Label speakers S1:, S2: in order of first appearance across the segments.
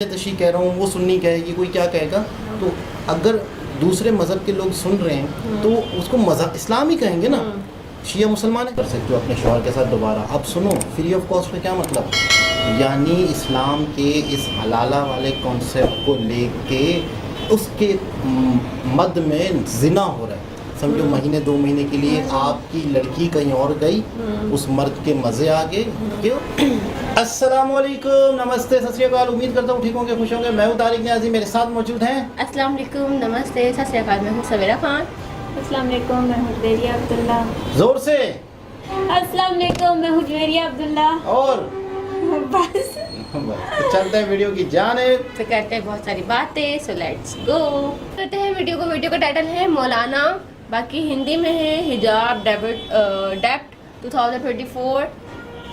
S1: तशी कह रहा हूँ, वो सुन्नी कहेगी, कोई क्या कहेगा। तो अगर दूसरे मज़हब के लोग सुन रहे हैं तो उसको मज़हब इस्लाम ही कहेंगे ना। शिया मुसलमान कर सकते हो अपने शौहर के साथ दोबारा। अब सुनो, फ्री ऑफ कॉस्ट का क्या मतलब, यानी इस्लाम के इस हलाला वाले कॉन्सेप्ट को लेके उसके मद में जिना हो रहा है। समझो महीने 2 महीने के लिए आपकी लड़की कहीं और गई, उस मर्द के मज़े आ गए। क्यों? अस्सलाम वालेकुम, नमस्ते, सत श्री अकाल। उम्मीद करता हूँ ठीक होंगे, खुश होंगे। मैं हूँ तारिक न्याज़ी, मेरे साथ मौजूद हैं।
S2: अस्सलाम वालेकुम, नमस्ते, सत श्री अकाल। मैं हूँ सवेरा खान।
S3: अस्सलाम वालेकुम, मैं हूँ जुवेरिया अब्दुल्ला।
S1: जोर से।
S3: अस्सलाम वालेकुम, मैं हूँ जुवेरिया अब्दुल्ला।
S1: और
S3: बस
S1: तो चलते हैं वीडियो की जानिब।
S2: फिर करते हैं बहुत सारी बातें, सो लेट्स गो। करते हैं वीडियो को। वीडियो का टाइटल है मौलाना, बाकी हिंदी में है हिजाब डेप्ट 2024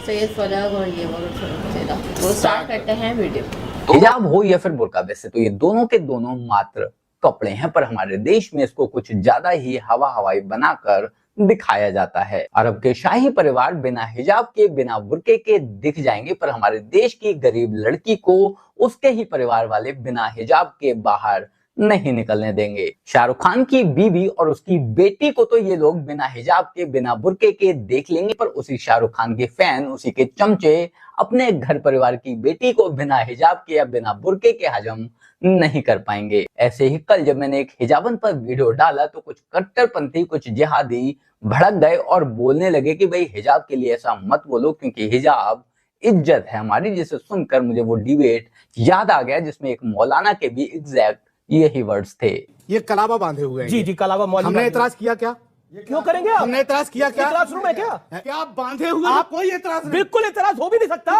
S2: सैयद फलक और ये वो स्टार्ट करते हैं वीडियो।
S4: हिजाब हो या फिर बुर्का, वैसे तो ये दोनों के दोनों मात्र कपड़े हैं, पर हमारे देश में इसको कुछ ज्यादा ही हवाई बनाकर दिखाया जाता है। अरब के शाही परिवार बिना हिजाब के, बिना बुर्के के दिख जाएंगे, पर हमारे देश की गरीब लड़की को उसके ही परिवार वाले बिना हिजाब के बाहर नहीं निकलने देंगे। शाहरुख खान की बीवी और उसकी बेटी को तो ये लोग बिना हिजाब के, बिना बुर्के के देख लेंगे, पर उसी शाहरुख खान के फैन, उसी के चमचे अपने घर परिवार की बेटी को बिना हिजाब के या बिना बुर्के के हजम नहीं कर पाएंगे। ऐसे ही कल जब मैंने एक हिजाबन पर वीडियो डाला तो कुछ कट्टरपंथी, कुछ जिहादी भड़क गए और बोलने लगे कि भाई हिजाब के लिए ऐसा मत बोलो, क्योंकि हिजाब इज्जत है हमारी। जिसे सुनकर मुझे वो डिबेट याद आ गया जिसमें एक मौलाना के भी एग्जैक्ट यही वर्ड्स थे।
S5: ये कलावा बांधे हुए हैं।
S6: जी कलावा मौलवी।
S5: हमने एतराज किया क्या?
S6: क्यों करेंगे आप?
S5: हमने एतराज किया क्या?
S6: एतराज शुरू है क्या?
S5: क्या आप बांधे हुए?
S6: आप
S5: कोई एतराज नहीं।
S6: बिल्कुल एतराज हो भी नहीं सकता।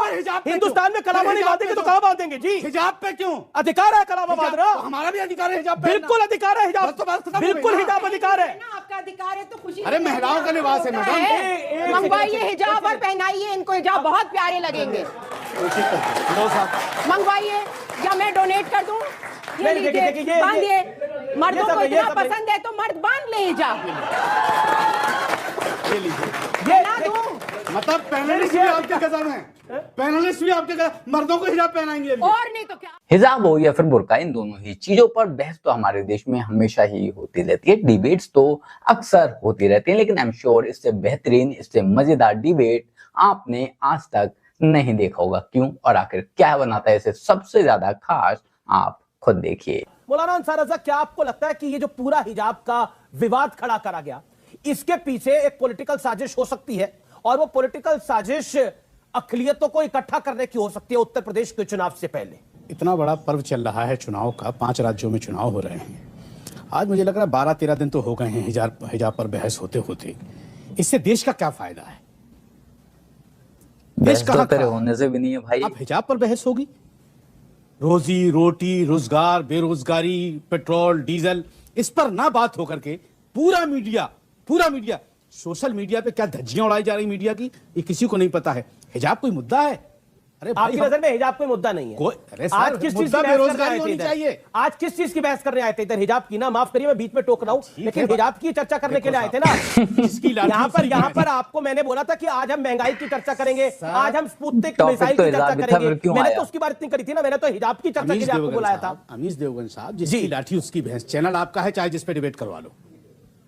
S6: हिंदुस्तान में कलावा नहीं बांधेंगे तो कहाँ बांधेंगे? जी
S5: हिजाब पे क्यों?
S6: अधिकार है कलावा बांधना।
S5: हमारा भी अधिकार है हिजाब पे।
S6: बिल्कुल अधिकार है हिजाब, बिल्कुल हिजाब अधिकार है।
S7: आपका अधिकार है तो खुशी।
S5: अरे महिलाओं का लिबास है मैडम।
S7: मंगवाइए हिजाब और पहनाइए इनको, हिजाब बहुत प्यारे लगेंगे। मंगवाइए या मैं डोनेट कर दूं? ये लीजिए, बांधिए। मर्दों को इतना पसंद है तो मर्द बांध ले हिजाब।
S5: ये लीजिए,
S7: ये ना दूं।
S5: मतलब पैनलिस्ट भी आपके कदम है, पैनलिस्ट भी आपके कदम। मर्दों को हिजाब पहनाएंगे
S7: और नहीं तो क्या।
S4: हिजाब हो या फिर बुर्का, इन दोनों ही चीजों पर बहस तो हमारे देश में हमेशा ही होती रहती है। डिबेट्स तो अक्सर होती रहती है, लेकिन आई एम श्योर इससे बेहतरीन, इससे मजेदार डिबेट आपने आज तक नहीं देखा होगा। क्यों और आखिर क्या बनाता है इसे सबसे ज्यादा खास, आप खुद देखिए।
S6: मौलाना अंसार रज़ा, क्या आपको लगता है कि ये जो पूरा हिजाब का विवाद खड़ा करा गया, इसके पीछे एक पॉलिटिकल साजिश हो सकती है, और वो पॉलिटिकल साजिश अक़लियतों को इकट्ठा करने की हो सकती है उत्तर प्रदेश के चुनाव से पहले?
S5: इतना बड़ा पर्व चल रहा है चुनाव का, 5 राज्यों में चुनाव हो रहे हैं। आज मुझे लग रहा है 12-13 दिन तो हो गए हैं हिजाब पर बहस होते होते। इससे देश का क्या फायदा है? देश का
S4: होने से भी नहीं है भाई।
S5: अब हिजाब पर बहस होगी। रोजी रोटी, रोजगार, बेरोजगारी, पेट्रोल डीजल, इस पर ना बात होकर के पूरा मीडिया सोशल मीडिया पे क्या धज्जियां उड़ाई जा रही मीडिया की, ये किसी को नहीं पता है। हिजाब कोई मुद्दा है? अरे
S6: आपकी नजर में हिजाब कोई मुद्दा नहीं है?
S5: अरे
S6: आज किस चीज की
S5: बेरोजगारी होनी चाहिए?
S6: आज किस चीज की बहस करने आए थे इधर? हिजाब की ना, माफ करिए मैं बीच में टोक रहा हूँ, लेकिन हिजाब की चर्चा करने के लिए आए थे ना। यहाँ पर आपको मैंने बोला था कि आज हम महंगाई की चर्चा करेंगे, आज हम स्पुतनिक मिसाइल की चर्चा करेंगे। मैंने तो उसकी बात नहीं करी थी ना, मैंने तो हिजाब की चर्चा के लिए आपको बुलाया था।
S5: अमीश देवगन साहब, जिसकी लाठी उसकी भैंस, चैनल आपका है, चाहे जिस पे डिबेट करवा लो।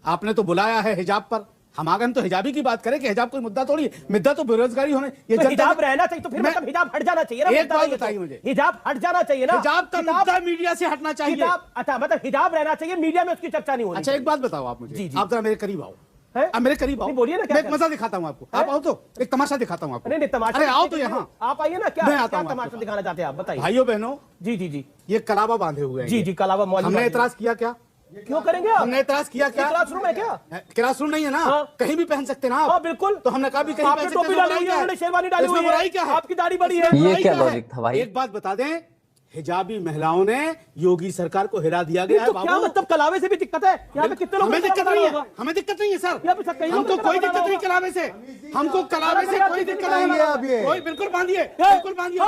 S5: आपने तो बुलाया है हिजाब पर, हम आगे तो हिजाबी की बात करें कि हिजाब कोई मुद्दा थोड़ी है। मुद्दा तो बेरोजगारी होने, ये
S6: तो हिजाब रहना चाहिए, तो फिर मतलब हिजाब हट जाना चाहिए ना।
S5: एक बात बताइए मुझे,
S6: हिजाब हट जाना चाहिए ना।
S5: हिजाब का मुद्दा मीडिया से हटना चाहिए।
S6: अच्छा, मतलब हिजाब रहना चाहिए, मीडिया में उसकी चर्चा नहीं होनी।
S5: अच्छा, एक बात बताओ आप मुझे।
S6: जी।
S5: आप जरा मेरे करीब आओ। अब मेरे करीब आओ,
S6: बोलिए ना।
S5: मैं एक मजा दिखाता हूँ आपको। आप आओ तो एक तमाशा दिखाता हूँ आपको।
S6: नहीं तमाशा।
S5: अरे आओ तो यहाँ,
S6: आप आइए ना। क्या
S5: मैं आता हूँ।
S6: तमाशा दिखाना चाहते हैं आप, बताइए।
S5: भाइयों बहनों,
S6: जी
S5: ये कलावा बांधे हुए हैं।
S6: जी कलावा मौलवी।
S5: हमने एतराज किया क्या?
S6: क्यों करेंगे आप?
S5: हमने एतराज किया क्या?
S6: क्लासरूम है क्या?
S5: क्लासरूम नहीं है ना। कहीं भी पहन सकते ना आप।
S6: हाँ बिल्कुल।
S5: तो हमने कहा भी कहीं पहन सकते।
S6: टोपी डाली हुई है, उन्होंने शेरवानी डाली हुई है,
S5: क्या है?
S6: आपकी दाढ़ी बड़ी है।
S4: ये क्या लॉजिक था भाई?
S5: एक बात बता दें, हिजाबी महिलाओं ने योगी सरकार को हिला दिया गया है।
S6: तो क्या मतलब कलावे से भी दिक्कत है? यहाँ पे कितने लोग?
S5: हमें दिक्कत नहीं है, हमें दिक्कत नहीं है सर। हमको कोई दिक्कत नहीं कलावे से, हमको कलावे से कोई दिक्कत नहीं है। कोई बिल्कुल बांधिए, बिल्कुल बांधिए।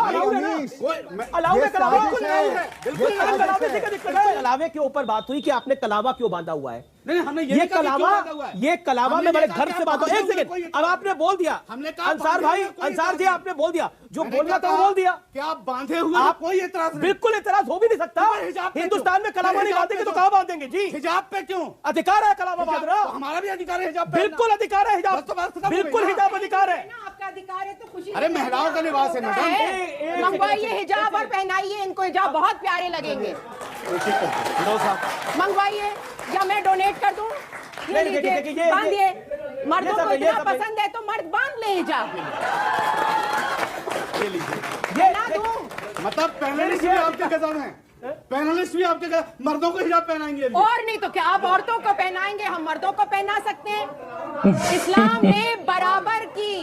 S6: कलावे के ऊपर बात हुई कि आपने कलावा क्यों बांधा हुआ है,
S5: नहीं, हमने
S6: ये कलावा में बड़े घर से बात हो। एक सेकंड, अब आपने बोल दिया,
S5: हमने कहा
S6: अंसार भाई, अंसार जी आपने बोल दिया, जो बोलना था वो बोल दिया।
S5: क्या आप बांधे हुए?
S6: आप
S5: कोई एतराज नहीं,
S6: बिल्कुल एतराज हो भी नहीं सकता। हिंदुस्तान में कलावा नहीं बांधेंगे तो कहाँ बांधेंगे जी?
S5: हिजाब पे क्यों?
S6: अधिकार है कलावा बांधना,
S5: हमारा भी अधिकार है हिजाब पे।
S6: बिल्कुल अधिकार है हिजाब, बिल्कुल हिजाब अधिकार है।
S7: आपका अधिकार है तो खुशी।
S5: अरे महिलाओं का लिबास है मैडम।
S7: मंगवाइए हिजाब और पहनाइए इनको, हिजाब बहुत प्यारे लगेंगे। मंगवाइए या मैं डोनेट कर दूं? ये लीजिए, बांधिए। मर्दों को इतना पसंद है तो मर्द बांध ले हिजाब।
S6: ये
S7: ना दूं?
S5: मतलब पैनलिस्ट भी आपके गजब हैं, पैनलिस्ट भी आपके मर्दों को हिजाब पहनाएंगे अभी।
S7: और नहीं तो क्या, आप औरतों को पहनाएंगे, हम मर्दों को पहना सकते हैं। इस्लाम ने बराबर की,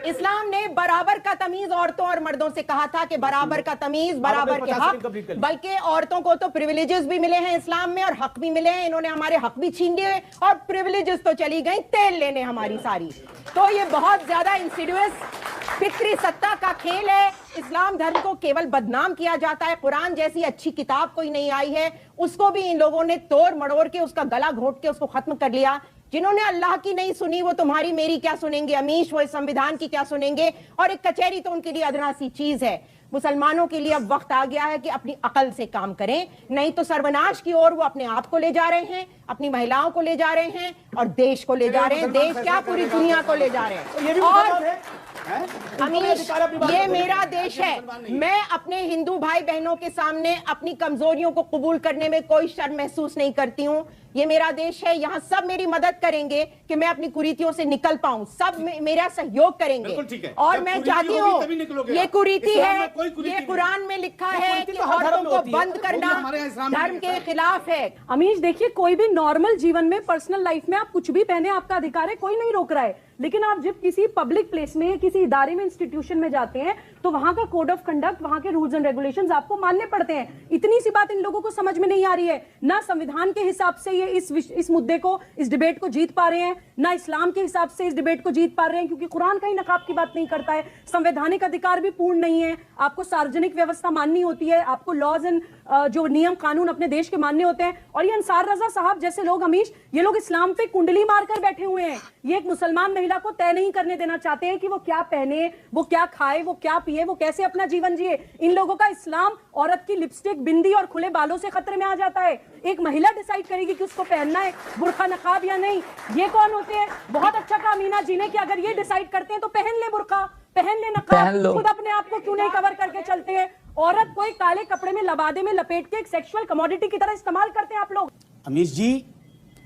S7: इस्लाम ने बराबर का तमीज औरतों और मर्दों से कहा था कि बराबर का तमीज, बराबर के हक, बल्कि औरतों को तो प्रिविलेजेस भी मिले हैं इस्लाम में और हक भी मिले हैं। इन्होंने हमारे हक भी छीन लिए और प्रिविलेजेस तो चली गई तेल लेने हमारी सारी। तो ये बहुत ज्यादा इंसिडियस फिक्री सत्ता का खेल है। इस्लाम धर्म को केवल बदनाम किया जाता है। कुरान जैसी अच्छी किताब कोई नहीं आई है, उसको भी इन लोगों ने तोड़ मड़ोड़ के, उसका गला घोट के उसको खत्म कर लिया। जिन्होंने अल्लाह की नहीं सुनी वो तुम्हारी मेरी क्या सुनेंगे अमीश, वो इस संविधान की क्या सुनेंगे? और एक कचहरी तो उनके लिए अदना सी चीज है। मुसलमानों के लिए अब वक्त आ गया है कि अपनी अकल से काम करें, नहीं तो सर्वनाश की ओर वो अपने आप को ले जा रहे हैं, अपनी महिलाओं को ले जा रहे हैं और देश को ले जा रहे हैं। देश क्या, पूरी दुनिया को ले जा रहे हैं। और अमीश, ये मेरा देश है। मैं अपने हिंदू भाई बहनों के सामने अपनी कमजोरियों को कबूल करने में कोई शर्म महसूस नहीं करती हूँ। ये मेरा देश है, यहाँ सब मेरी मदद करेंगे कि मैं अपनी कुरीतियों से निकल पाऊं। सब मेरा सहयोग करेंगे। और मैं चाहती हूँ, ये कुरीति है, ये कुरान में लिखा है कि औरतों को बंद करना धर्म के खिलाफ है।
S8: अमीश देखिए, कोई भी नॉर्मल जीवन में, पर्सनल लाइफ में आप कुछ भी पहने, आपका अधिकार है, कोई नहीं रोक रहा है। लेकिन आप जब किसी पब्लिक प्लेस में, किसी इदारे में, इंस्टीट्यूशन में जाते हैं तो वहां का कोड ऑफ कंडक्ट, वहां के रूल्स एंड रेगुलेशंस आपको मानने पड़ते हैं। इतनी सी बात इन लोगों को समझ में नहीं आ रही है। ना संविधान के हिसाब से ये इस मुद्दे को, इस डिबेट को जीत पा रहे हैं, ना इस्लाम के हिसाब से इस डिबेट को जीत पा रहे हैं, क्योंकि कुरान कहीं नकाब की बात नहीं करता है। संवैधानिक अधिकार भी पूर्ण नहीं है। आपको सार्वजनिक व्यवस्था माननी होती है, आपको लॉज एंड जो नियम कानून अपने देश के मानने होते हैं। और ये अंसार रजा साहब जैसे लोग, अमीश, ये लोग इस्लाम पे कुंडली मारकर बैठे हुए हैं। ये एक मुसलमान महिला को तय नहीं करने देना चाहते हैं कि वो क्या पहने, वो क्या खाए, वो क्या पिए, वो कैसे अपना जीवन जिए। इन लोगों का इस्लाम औरत की लिपस्टिक, बिंदी और खुले बालों से खतरे में आ जाता है। एक महिला डिसाइड करेगी कि उसको पहनना है बुर्का नकाब या नहीं। ये कौन होते हैं? बहुत अच्छा कहा मीना जी ने कि अगर ये डिसाइड करते हैं तो पहन ले बुर्का, पहन ले नकाब, खुद अपने आप को क्यों नहीं कवर करके चलते हैं? औरत को एक काले कपड़े में, लबादे में लपेट के एक सेक्सुअल कमोडिटी की तरह इस्तेमाल करते हैं आप लोग।
S5: अमीश जी,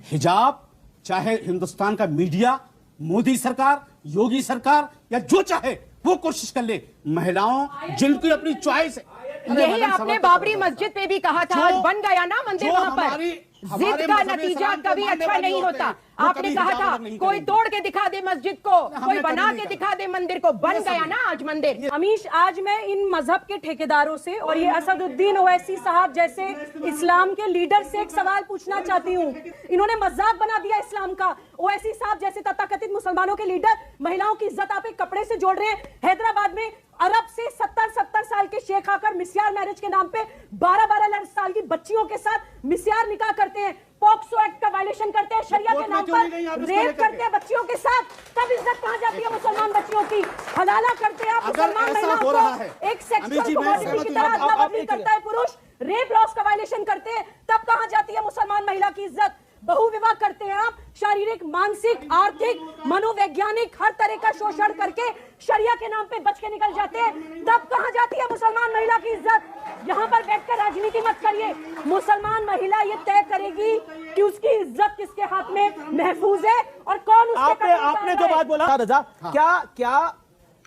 S5: हिजाब चाहे हिंदुस्तान का मीडिया, मोदी सरकार, योगी सरकार या जो चाहे वो कोशिश कर ले, महिलाओं जिनकी अपनी चॉइस है।
S7: यही आपने बाबरी मस्जिद पे भी कहा था, आज बन गया ना मंदिर वहां पर। जिद का नतीजा कभी अच्छा नहीं होता। आपने कहा था कोई तोड़ के दिखा दे मस्जिद को, कोई बना के दिखा दे मंदिर को, बन गया ना आज मंदिर।
S8: अमीश, आज मैं इन मजहब के ठेकेदारों से और ये असदुद्दीन ओवैसी साहब जैसे इस्लाम के लीडर से एक सवाल पूछना चाहती हूँ। इन्होंने मजाक बना दिया इस्लाम का। ओवैसी साहब जैसे तथाकथित मुसलमानों के लीडर महिलाओं की इज्जत आप एक कपड़े से जोड़ रहे हैं। हैदराबाद में अरब से 70 साल के शेख आकर मिस्यार मैरिज के नाम पे 12 साल की बच्चियों के साथ मिस्यार निकाह करते हैं, पॉक्सो एक्ट का वायलेशन करते हैं, शरिया के नाम पर रेप करते हैं बच्चियों के साथ। तब इज्जत कहां जाती है मुसलमान बच्चियों की? हलाला करते हैं आप मुसलमान महिलाओं को, एक सेक्सुअल कमोडिटी की तरह अदला बदली करता है पुरुष, रेप लॉस का वायलेशन करते हैं, तब कहां जाती है मुसलमान महिला की इज्जत? बहु विवाह करते हैं आप, शारीरिक, मानसिक, आर्थिक, मनोवैज्ञानिक हर तरह का शोषण करके शरिया के नाम पे बच के निकल जाते हैं, तब कहां जाती है मुसलमान महिला की इज्जत? यहाँ पर बैठकर राजनीति मत करिए। मुसलमान महिला ये तय करेगी कि उसकी इज्जत किसके हाथ में महफूज है और कौन उसके
S6: आपने जो बात बोला रजा, क्या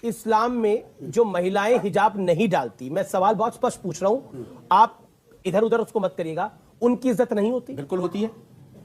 S6: इस्लाम में जो महिलाएं हिजाब नहीं डालती, मैं सवाल बहुत स्पष्ट पूछ रहा हूं, आप इधर उधर उसको मत करिएगा, उनकी इज्जत नहीं होती?
S5: बिल्कुल होती है।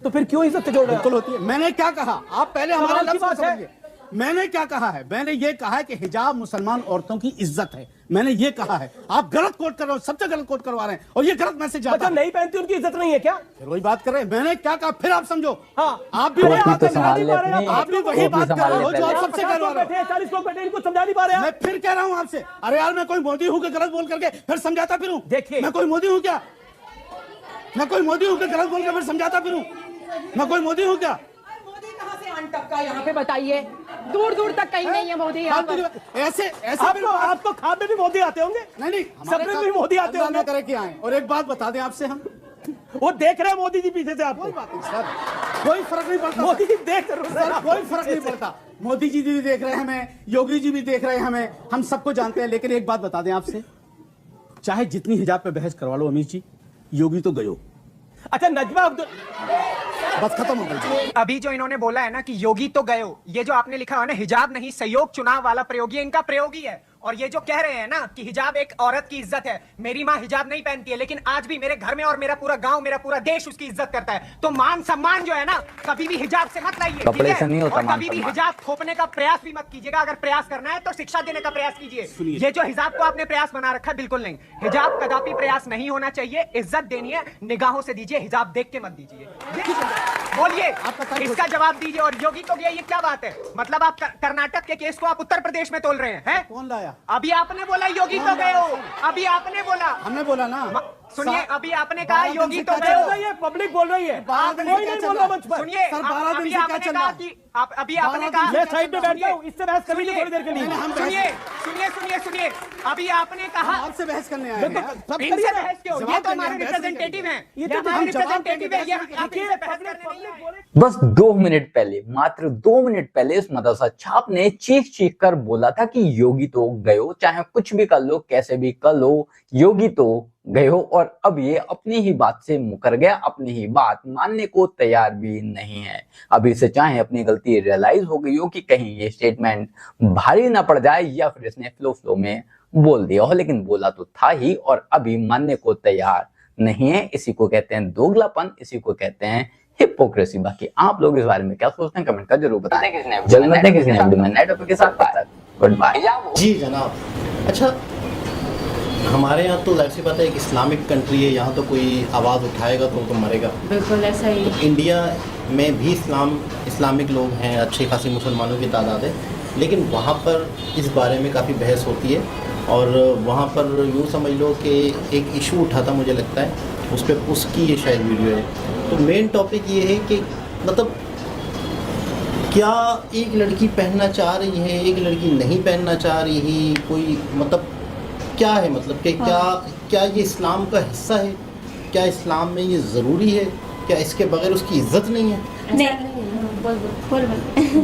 S6: तो फिर क्यों इज्जत जोड़ रहे हैं?
S5: बिल्कुल होती है। मैंने क्या कहा, आप पहले हमारा लफ्ज समझिए। मैंने क्या कहा है? मैंने ये कहा है कि हिजाब मुसलमान औरतों की इज्जत है। मैंने ये कहा है। आप गलत कोट कर रहे हो, सबसे गलत कोट करवा रहे हैं और ये गलत मैसेज जाता है।
S6: नहीं पहनती उनकी इज्जत नहीं है क्या?
S5: फिर वही बात कर रहे हैं। मैंने क्या कहा फिर आप समझो।
S6: हाँ,
S5: आप भी वही बात कर रहे हो जो आप सबसे करवा रहे हो।
S6: 40 लोग बैठे, इनको समझा नहीं पा रहे हैं।
S5: मैं फिर कह रहा हूं आपसे, अरे यार मैं कोई मोदी हूं कि गलत बोल करके फिर समझाता फिरूं?
S6: देखिए,
S5: मैं कोई मोदी हूं क्या? मैं कोई मोदी हूं कि गलत बोल कर फिर समझाता फिरूं? मैं कोई मोदी हूँ क्या?
S7: मोदी कहाँ से आन टपका यहाँ पे बताइए? दूर दूर तक कहीं नहीं है मोदी यहाँ पर।
S5: ऐसे ऐसे
S6: आपको खाब में भी मोदी आते होंगे,
S5: नहीं
S6: सब में भी मोदी आते होंगे।
S5: करे के आए। और एक बात बता दें आपसे, हम
S6: वो देख रहे हैं मोदी जी पीछे से आपको।
S5: कोई बात नहीं सर, कोई फर्क नहीं पड़ता।
S6: मोदी जी देख रहे
S5: सर, कोई फर्क नहीं पड़ता। मोदी जी भी देख रहे हैं हमें, योगी जी भी देख रहे हैं हमें, हम सबको जानते हैं। लेकिन एक बात बता दें आपसे, चाहे जितनी हिजाब पे बहस करवा लो अमीर जी, योगी तो गयो।
S6: अच्छा नजमा अब्दुल,
S5: बस खत्म हो गई।
S9: अभी जो इन्होंने बोला है ना कि योगी तो गए हो, ये जो आपने लिखा है ना हिजाब नहीं सहयोग चुनाव वाला प्रयोग, ये इनका प्रयोग ही है। और ये जो कह रहे हैं ना कि हिजाब एक औरत की इज्जत है, मेरी माँ हिजाब नहीं पहनती है लेकिन आज भी मेरे घर में और मेरा पूरा गांव, मेरा पूरा देश उसकी इज्जत करता है। तो मान सम्मान जो है ना कभी भी हिजाब से मत लाइए,
S4: कपड़े से नहीं होता
S9: और
S4: मान
S9: कभी भी
S4: सम्मान।
S9: हिजाब थोपने का प्रयास भी मत कीजिएगा। अगर प्रयास करना है तो शिक्षा देने का प्रयास कीजिए। ये जो हिजाब को आपने प्रयास बना रखा है, बिल्कुल नहीं, हिजाब कदापि प्रयास नहीं होना चाहिए। इज्जत देनी है, निगाहों से दीजिए, हिजाब देख के मत दीजिए। बोलिए, इसका जवाब दीजिए। और योगी तो गया, ये क्या बात है? मतलब आप कर्नाटक के केस को आप उत्तर प्रदेश में तोल रहे हैं?
S5: कौन लाया?
S9: अभी आपने बोला योगी तो गए हो, अभी आपने बोला,
S5: हमने बोला ना।
S9: सुनिए, अभी आपने कहा योगी तो गए हो।
S6: ये पब्लिक बोल रही है, कोई नहीं बोल रहा मंच पर।
S9: सुनिए, अभी आपने कहा कि अभी आपने कहा,
S6: मैं साइड में बैठ जाऊं, इससे बहस कर लीजिए थोड़ी देर के लिए।
S9: सुनिए सुनिए सुनिए सुनिए, अभी आपने कहा
S5: आपसे बहस करने आए हैं।
S9: इनसे बहस क्यों? ये तो हमारे रिप्रेजेंटेटिव हैं, ये तो हमारे रिप्रेजेंटेटिव है, ये आप इनसे बहस करने नहीं है।
S4: बस 2 मिनट पहले, मात्र 2 मिनट पहले इस मदरसा छाप ने चीख चीख कर बोला था कि योगी तो गयो, चाहे कुछ भी कर लो, कैसे भी कर लो, योगी तो गयो। और अब ये अपनी ही बात से मुकर गया, अपनी ही बात मानने को तैयार भी नहीं है। अब इसे चाहे अपनी गलती रियलाइज हो गई हो कि कहीं ये स्टेटमेंट भारी ना पड़ जाए, या फिर इसने फ्लो में बोल दिया हो, लेकिन बोला तो था ही और अभी मानने को तैयार नहीं है। इसी को कहते हैं दोगलापन, इसी को कहते हैं हिपोक्रेसी। बाकी आप लोग इस बारे में क्या सोचते हैं, कमेंट कर जरूर बताएं। जल्द मिलते हैं किसी नए वीडियो में नए टॉपिक के साथ। Good bye.
S1: जी जनाब। अच्छा, हमारे यहाँ तो जाहिर सी बात है एक इस्लामिक कंट्री है, यहाँ तो कोई आवाज़ उठाएगा तो मरेगा।
S2: बिल्कुल ऐसा ही।
S1: इंडिया में भी इस्लामिक लोग हैं, अच्छी खासी मुसलमानों की तादाद है, लेकिन वहाँ पर इस बारे में काफ़ी बहस होती है। और वहाँ पर यूँ समझ लो कि एक इशू उठा था, मुझे लगता है उस पर उसकी ये शायद वीडियो है। तो मेन टॉपिक ये है कि मतलब क्या एक लड़की पहनना चाह रही है, एक लड़की नहीं पहनना चाह रही, कोई मतलब क्या है, मतलब कि क्या ये इस्लाम का हिस्सा है? क्या इस्लाम में ये ज़रूरी है? क्या इसके बगैर उसकी इज्जत नहीं है?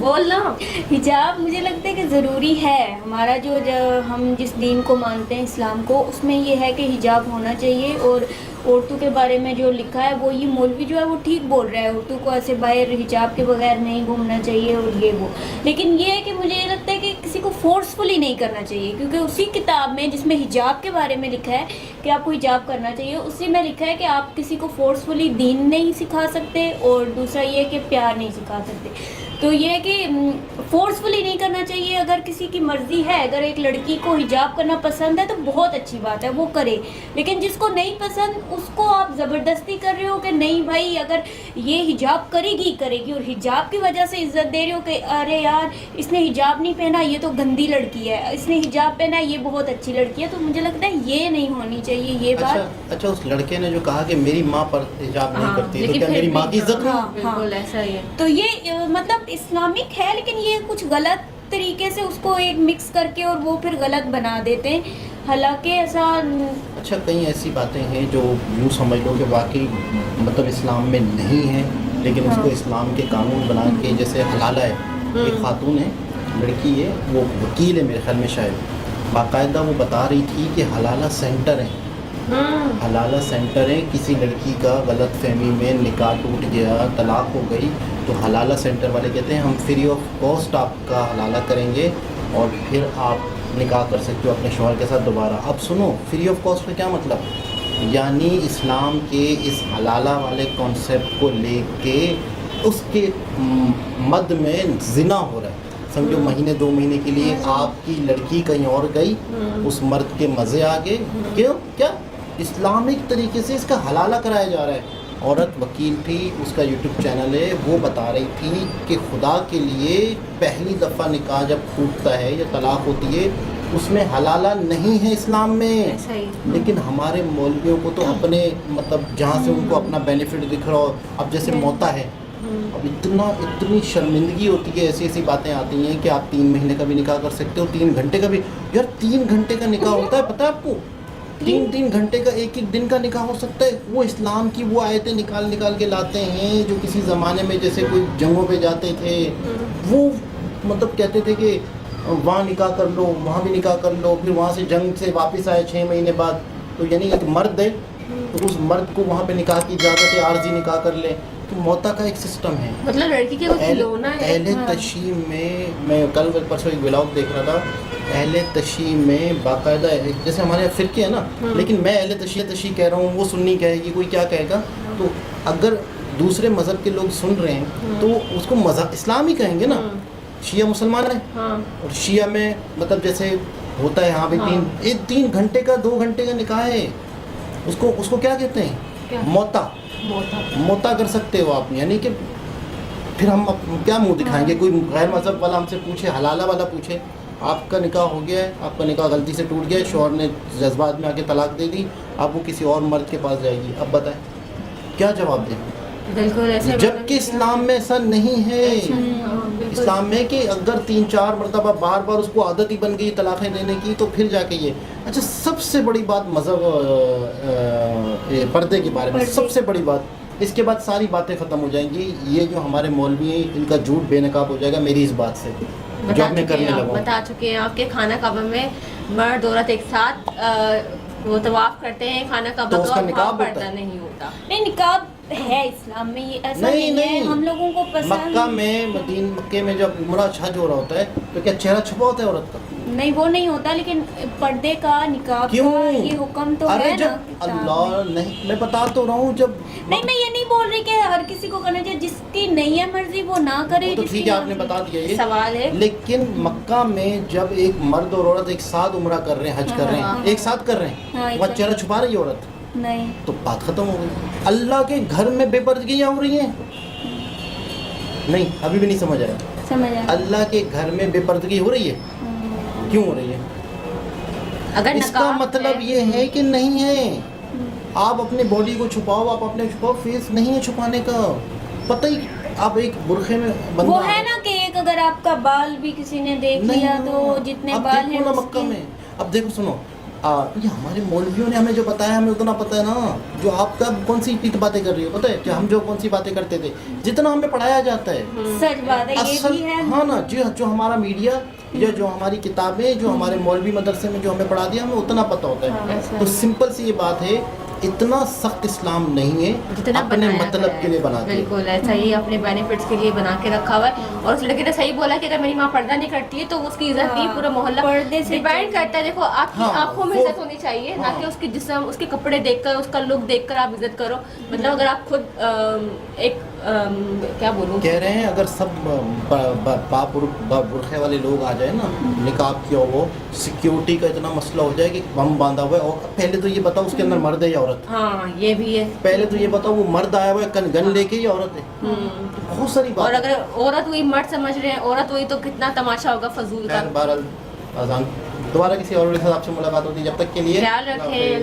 S3: बोल ना। हिजाब मुझे लगता है कि ज़रूरी है। हमारा जो हम जिस दीन को मानते हैं, इस्लाम को, उसमें ये है कि हिजाब होना चाहिए। और औरतों के बारे में जो लिखा है वो, ये मौलवी जो है वो ठीक बोल रहा है, औरतों को ऐसे बाहर हिजाब के बगैर नहीं घूमना चाहिए और ये वो। लेकिन ये है कि मुझे ये लगता है कि किसी को फोर्सफुली नहीं करना चाहिए, क्योंकि उसी किताब में जिसमें हिजाब के बारे में लिखा है कि आपको हिजाब करना चाहिए, उसी में लिखा है कि आप किसी को फोर्सफुली दीन नहीं सिखा सकते, और दूसरा ये कि प्यार नहीं सिखा सकते। तो ये है कि फोर्सफुली नहीं करना चाहिए। अगर किसी की मर्जी है, अगर एक लड़की को हिजाब करना पसंद है तो बहुत अच्छी बात है, वो करे। लेकिन जिसको नहीं पसंद उसको आप ज़बरदस्ती कर रहे हो कि नहीं भाई, अगर ये हिजाब करेगी और हिजाब की वजह से इज्जत दे रहे हो कि अरे यार इसने हिजाब नहीं पहना, ये तो गंदी लड़की है, इसने हिजाब पहना, ये बहुत अच्छी लड़की है। तो मुझे लगता है ये नहीं होनी चाहिए ये बात।
S1: अच्छा, उस लड़के ने जो कहा कि मेरी माँ पर हिजाब नहीं करती, तो क्या मेरी माँ की इज्जत नहीं?
S2: बिल्कुल ऐसा ही है।
S3: तो ये मतलब इस्लामिक है, लेकिन ये कुछ गलत तरीके से उसको एक मिक्स करके और वो फिर गलत बना देते हैं, हालांकि ऐसा।
S1: अच्छा, कई ऐसी बातें हैं जो यूँ समझ लो कि वाकई मतलब इस्लाम में नहीं है, लेकिन उसको इस्लाम के कानून बना के, जैसे हलाला है, एक खातून है, लड़की है, वो वकील है मेरे ख्याल में शायद, बाकायदा वो बता रही थी कि हलाला सेंटर है, हलाला सेंटर है, किसी लड़की का गलत फहमी में निकाह टूट गया, तलाक हो गई, तो हलाला सेंटर वाले कहते हैं हम फ्री ऑफ कॉस्ट आपका हलाला करेंगे और फिर आप निकाह कर सकते हो अपने शौहर के साथ दोबारा। अब सुनो, फ्री ऑफ कॉस्ट का क्या मतलब? यानी इस्लाम के इस हलाला वाले कॉन्सेप्ट को लेके उसके मद में जिना हो रहा है। समझो महीने 2 महीने के लिए आपकी लड़की कहीं और गई, उस मर्द के मज़े आ गए, क्यों? क्या इस्लामिक तरीके से इसका हलाला कराया जा रहा है। औरत वकील थी, उसका यूट्यूब चैनल है, वो बता रही थी कि खुदा के लिए पहली दफ़ा निकाह जब टूटता है या तलाक होती है उसमें हलाला नहीं है इस्लाम में।
S2: ऐसा ही।
S1: लेकिन हमारे मौलवियों को तो अपने मतलब जहाँ से उनको अपना बेनिफिट दिख रहा हो, अब जैसे मोता है, अब इतनी शर्मिंदगी होती है, ऐसी ऐसी बातें आती हैं कि आप 3 महीने का भी निकाह कर सकते हो, 3 घंटे का भी। यार 3 घंटे का निकाह होता है, पता है आपको? 3 घंटे का, एक दिन का निकाह हो सकता है। वो इस्लाम की वो आयतें निकाल के लाते हैं जो किसी ज़माने में जैसे कोई जंगों पे जाते थे, वो मतलब कहते थे कि वहाँ निकाह कर लो, वहाँ भी निकाह कर लो, फिर वहाँ से जंग से वापस आए 6 महीने बाद, तो यानी एक मर्द है तो उस मर्द को वहाँ पे निकाह की इजाज़त है, आर्जी निकाह कर ले। तो मोता का एक सिस्टम है,
S2: मतलब लड़की के कुछ खिलौना है।
S1: अहले तशी में, मैं कल परसों एक व्लॉग देख रहा था, अहले तशी में बाकायदा जैसे हमारे यहाँ फ़िरके है ना, लेकिन मैं अहले तशी कह रहा हूँ, वो सुन्नी कहेगी, कोई क्या कहेगा। तो अगर दूसरे मज़हब के लोग सुन रहे हैं तो उसको मज़हब इस्लाम ही कहेंगे ना। शिया मुसलमान है, और शिया में मतलब जैसे होता है यहाँ पे 3 घंटे का 2 घंटे का निकाह है, उसको क्या कहते हैं? मोता कर सकते हो आप। यानी कि फिर हम क्या मुंह दिखाएंगे? कोई गैर मज़हब वाला हमसे पूछे, हलाला वाला पूछे, आपका निकाह हो गया है, आपका निकाह गलती से टूट गया है, शौहर ने जज्बात में आके तलाक दे दी, अब वो किसी और मर्द के पास जाएगी, अब बताएं क्या जवाब दें?
S2: बिल्कुल ऐसे,
S1: जबकि इस्लाम में ऐसा नहीं है। इस्लाम में कि अगर 3-4 मरतबा बार बार उसको आदत ही बन गई तलाक़ें देने की, तो फिर जाके ये। अच्छा, सबसे बड़ी बात मज़हब पर्दे के बारे में, सबसे बड़ी बात, इसके बाद सारी बातें ख़त्म हो जाएंगी। ये जो हमारे मौलवी हैं, इनका झूठ बेनकाब हो जाएगा मेरी इस बात से जो मैं करने लगा।
S2: बता चुके हैं आपके खाना काबा में मर्द औरत एक साथ वो तवाफ करते हैं, खाना काबा
S1: तो उसका
S2: का
S1: निकाब
S2: पर्दा नहीं होता।
S3: नहीं, निकाब है इस्लाम में, ये ऐसा नहीं है, हम लोगों को पसंद।
S1: मक्के में जब उम्रा हज हो रहा होता है तो क्या चेहरा छुपा होता है औरत का?
S3: नहीं, वो नहीं होता, लेकिन पर्दे का, निकाब का ये हुक्म तो
S1: अरे
S3: है
S1: जब
S3: ना।
S1: अल्लाह नहीं, मैं बता तो रहा हूँ, जब
S3: नहीं, मैं ये नहीं बोल रही कि हर किसी को करना चाहिए, जिसकी नहीं है मर्जी वो ना करे।
S1: तो ठीक है, आपने बता दिया ये
S2: सवाल है।
S1: लेकिन मक्का में जब एक मर्द और औरत एक साथ उम्रा कर रहे हैं, हज कर रहे हैं, एक साथ कर रहे हैं, वहाँ चेहरा छुपा रही है औरत?
S3: नहीं,
S1: तो बात खत्म हो गई। अल्लाह के घर में बेपर्दगियाँ हो रही हैं? नहीं, अभी भी नहीं समझ आया।
S3: समझ आया।
S1: अल्लाह के घर में बेपर्दगी हो रही है, क्यों हो रही है?
S2: अगर
S1: इसका मतलब ये है कि नहीं है। आप अपने बॉडी को छुपाओ, आप अपने छुपाओ, फेस नहीं है छुपाने का। पता ही, आप एक बुरखे में बंदा
S3: वो है ना कि एक अगर आपका बाल भी किसी ने देख लिया तो जितने बाल हैं
S1: ना मक्का में। अब देखो सुनो, ये हमारे मौलवियों ने हमें जो बताया, हमें उतना पता है ना। जो आपका कौन सी पीत बातें कर रही हो, पता है कि हम जो कौन सी बातें करते थे, जितना हमें पढ़ाया जाता है
S3: सच बात है, ये भी है।
S1: हाँ ना जी, जो हमारा मीडिया या जो हमारी किताबें, जो हमारे मौलवी मदरसे में जो हमें पढ़ा दिया, हमें उतना पता होता है। तो सिंपल सी ये बात है, इतना सख्त इस्लाम नहीं है,
S2: जितना
S1: अपने मतलब के लिए बना दिया।
S2: बिल्कुल ऐसा ही अपने बेनिफिट्स के लिए बना के रखा हुआ है। और उस लड़के ने सही बोला कि अगर मेरी माँ पर्दा नहीं करती है तो उसकी इज्जत नहीं, पूरा मोहल्ला पर्दे से डिपेंड करता है। देखो, आपकी आंखों में इज्जत होनी चाहिए, ना कि उसकी जिस्म, उसके कपड़े देखकर, उसका लुक देखकर आप इज्जत करो। मतलब अगर आप खुद एक क्या बोलूं,
S1: कह रहे हैं अगर सब बुरखे वाले लोग आ जाए ना, निकाब किया वो, सिक्योरिटी का इतना मसला हो जाए कि बम बांधा हुआ है, और पहले तो ये बताओ उसके अंदर मर्द है या औरत?
S2: हाँ, ये भी है।
S1: पहले तो ये बताओ वो मर्द आया हुआ है गन लेके या औरत है? बहुत सारी बात।
S2: और अगर औरत हुई, मर्द समझ रहे हैं, औरत हुई तो कितना तमाशा होगा फजूल का।
S1: बहरहाल, दोबारा किसी और के साथ आपसे मुलाकात होती है, जब तक के लिए
S2: ख्याल रखें।